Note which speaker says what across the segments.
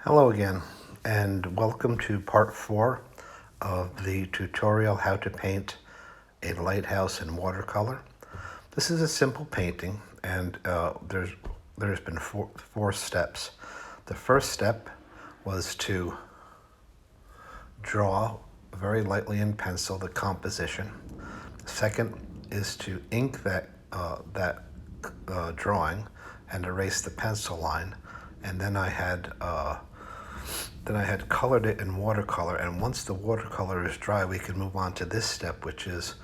Speaker 1: Hello again, and welcome to part 4 of the tutorial how to paint a lighthouse in watercolor. This is a simple painting, and there's been four steps. The first step was to draw very lightly in pencil the composition. The second is to ink that drawing and erase the pencil line, and then I had colored it in watercolor, and once the watercolor is dry, we can move on to this step, which is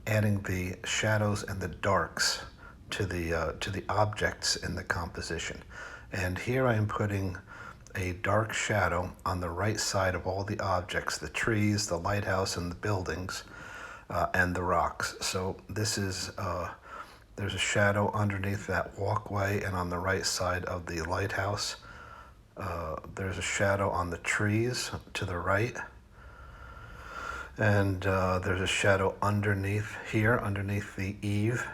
Speaker 1: adding the shadows and the darks to the objects in the composition. And here I am putting a dark shadow on the right side of all the objects, the trees, the lighthouse, and the buildings, and the rocks. So this is there's a shadow underneath that walkway and on the right side of the lighthouse. There's a shadow on the trees to the right, and there's a shadow underneath here, underneath the eave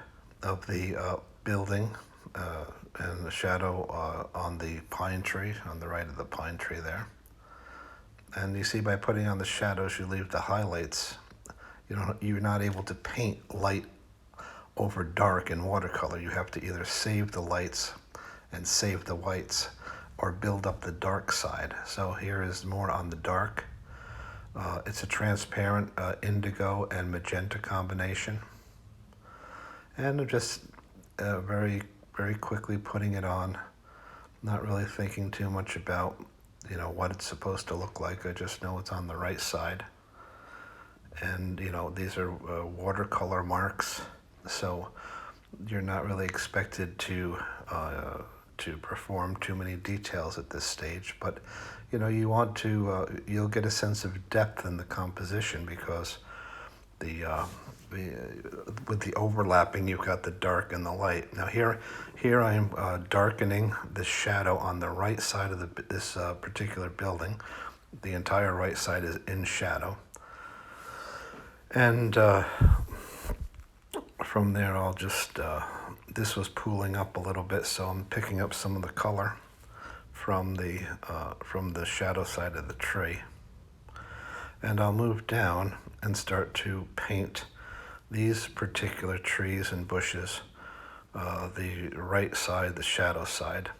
Speaker 1: of the building, and the shadow on the pine tree, on the right of the pine tree there. And you see, by putting on the shadows, you leave the highlights. You're not able to paint light over dark in watercolor. You have to either save the lights and save the whites, or build up the dark side. So here is more on the dark. It's a transparent indigo and magenta combination. And I'm just very, very quickly putting it on, not really thinking too much about, what it's supposed to look like. I just know it's on the right side. And, these are watercolor marks, so you're not really expected to perform too many details at this stage, but you want to you'll get a sense of depth in the composition, because with the overlapping, you've got the dark and the light. Now here I am darkening the shadow on the right side of this particular building. The entire right side is in shadow, and from there I'll just this was pooling up a little bit, so I'm picking up some of the color from the shadow side of the tree, and I'll move down and start to paint these particular trees and bushes, the right side, the shadow side.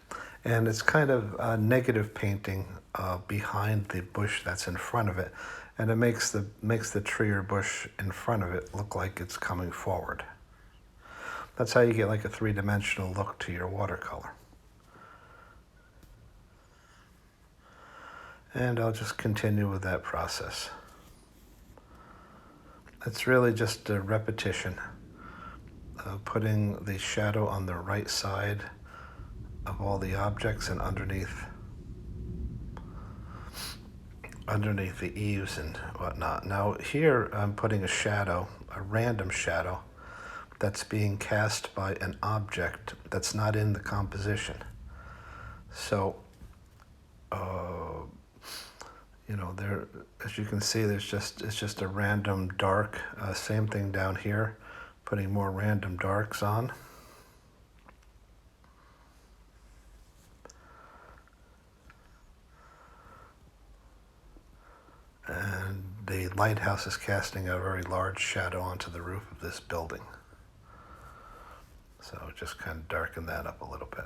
Speaker 1: And it's kind of a negative painting behind the bush that's in front of it, and it makes the tree or bush in front of it look like it's coming forward. That's how you get like a three-dimensional look to your watercolor. And I'll just continue with that process. It's really just a repetition of putting the shadow on the right side of all the objects and underneath the eaves and whatnot. Now here I'm putting a shadow, a random shadow, that's being cast by an object that's not in the composition. So, there, as you can see, it's just a random dark. Same thing down here, putting more random darks on. And the lighthouse is casting a very large shadow onto the roof of this building. So just kind of darken that up a little bit.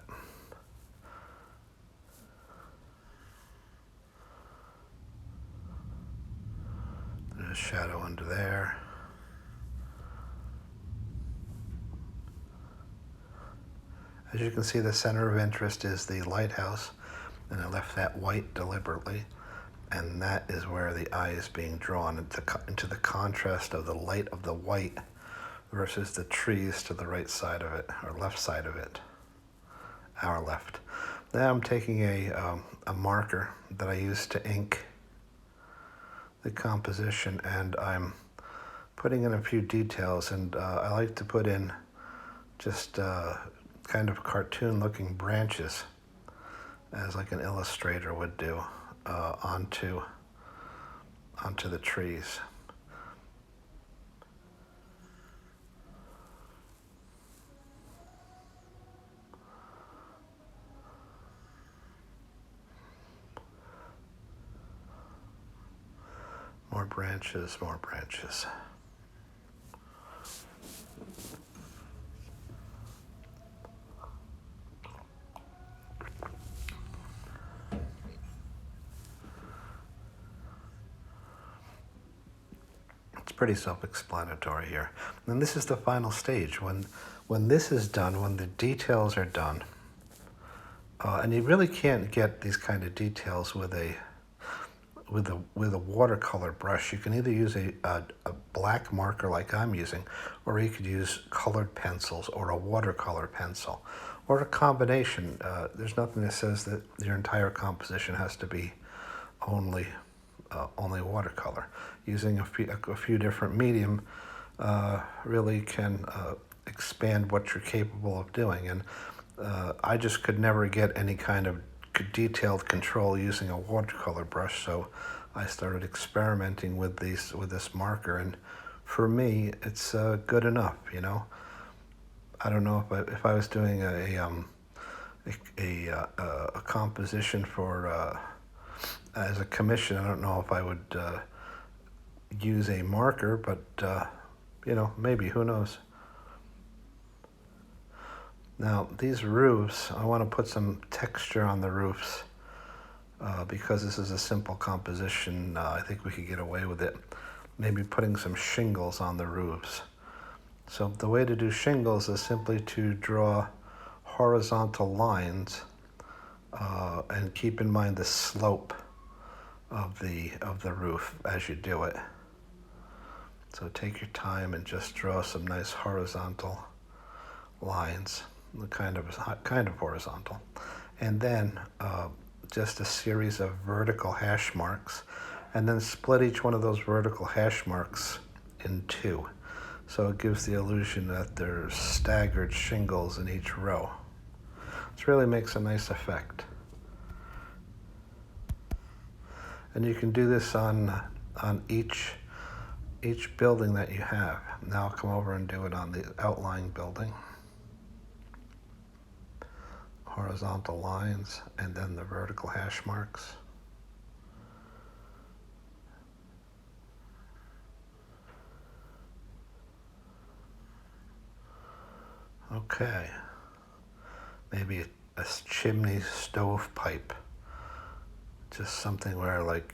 Speaker 1: There's a shadow under there. As you can see, the center of interest is the lighthouse, and I left that white deliberately, and that is where the eye is being drawn into the contrast of the light of the white versus the trees to the right side of it, or left side of it, our left. Now I'm taking a marker that I used to ink the composition, and I'm putting in a few details, and I like to put in just kind of cartoon-looking branches, as like an illustrator would do, onto the trees. branches, more branches. It's pretty self-explanatory here. And this is the final stage. When this is done, when the details are done, and you really can't get these kind of details with a watercolor brush. You can either use a black marker like I'm using, or you could use colored pencils or a watercolor pencil, or a combination. There's nothing that says that your entire composition has to be only watercolor. Using a few different medium really can expand what you're capable of doing. And I just could never get any kind of detailed control using a watercolor brush, so I started experimenting with this marker, and for me, it's good enough. You know, I don't know if I was doing a composition for as a commission. I don't know if I would use a marker, but you know, maybe, who knows. Now, these roofs, I want to put some texture on the roofs because this is a simple composition. I think we could get away with it. Maybe putting some shingles on the roofs. So the way to do shingles is simply to draw horizontal lines and keep in mind the slope of the roof as you do it. So take your time and just draw some nice horizontal lines. Kind of horizontal, and then just a series of vertical hash marks, and then split each one of those vertical hash marks in two, so it gives the illusion that there's staggered shingles in each row. This really makes a nice effect, and you can do this on each building that you have. Now I'll come over and do it on the outlying building. Horizontal lines, and then the vertical hash marks. Okay, maybe a chimney stovepipe, just something where, like,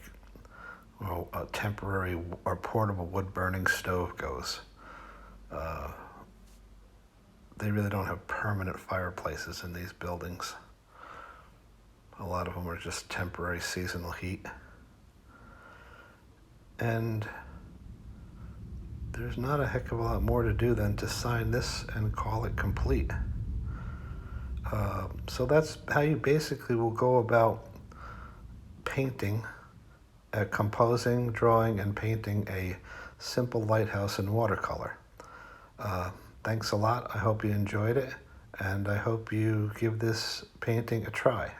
Speaker 1: well, a temporary or portable wood burning stove goes. They really don't have permanent fireplaces in these buildings. A lot of them are just temporary seasonal heat. And there's not a heck of a lot more to do than to sign this and call it complete. So that's how you basically will go about painting, composing, drawing, and painting a simple lighthouse in watercolor. Thanks a lot. I hope you enjoyed it, and I hope you give this painting a try.